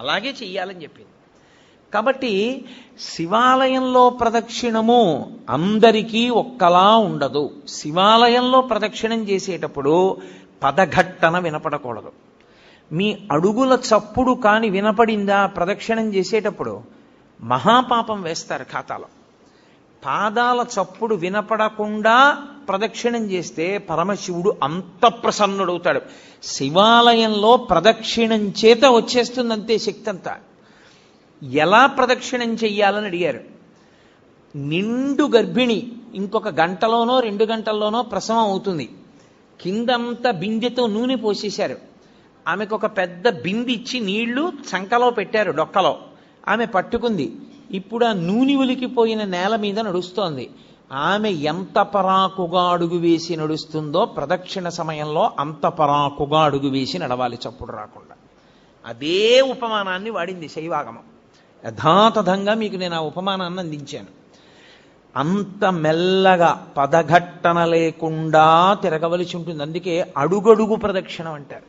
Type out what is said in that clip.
అలాగే చెయ్యాలని చెప్పింది. కాబట్టి శివాలయంలో ప్రదక్షిణము అందరికీ ఒక్కలా ఉండదు. శివాలయంలో ప్రదక్షిణం చేసేటప్పుడు పదఘట్టన వినపడకూడదు. మీ అడుగుల చప్పుడు కాని వినపడిందా ప్రదక్షిణం చేసేటప్పుడు మహాపాపం వేస్తారు ఖాతాలో. పాదాల చప్పుడు వినపడకుండా ప్రదక్షిణం చేస్తే పరమశివుడు అంత ప్రసన్నుడవుతాడు. శివాలయంలో ప్రదక్షిణం చేత వచ్చేస్తుందంతే శక్తి అంతా. ఎలా ప్రదక్షిణం చెయ్యాలని అడిగారు. నిండు గర్భిణి ఇంకొక గంటలోనో 2 గంటల్లోనో ప్రసవం అవుతుంది. కిందంతా బిందెతో నూనె పోసేశారు. ఆమెకు ఒక పెద్ద బింది ఇచ్చి నీళ్లు చంకలో పెట్టారు, డొక్కలో. ఆమె పట్టుకుంది. ఇప్పుడు ఆ నూనె ఉలికిపోయిన నేల మీద నడుస్తోంది. ఆమె ఎంత పరాకుగా అడుగు వేసి నడుస్తుందో ప్రదక్షిణ సమయంలో అంత పరాకుగా అడుగు వేసి నడవాలి, చప్పుడు రాకుండా. అదే ఉపమానాన్ని వాడింది శైవాగమం. యథాతథంగా మీకు నేను ఆ ఉపమానాన్ని అందించాను. అంత మెల్లగా పదఘట్టన లేకుండా తిరగవలసి ఉంటుంది. అందుకే అడుగడుగు ప్రదక్షిణం అంటారు.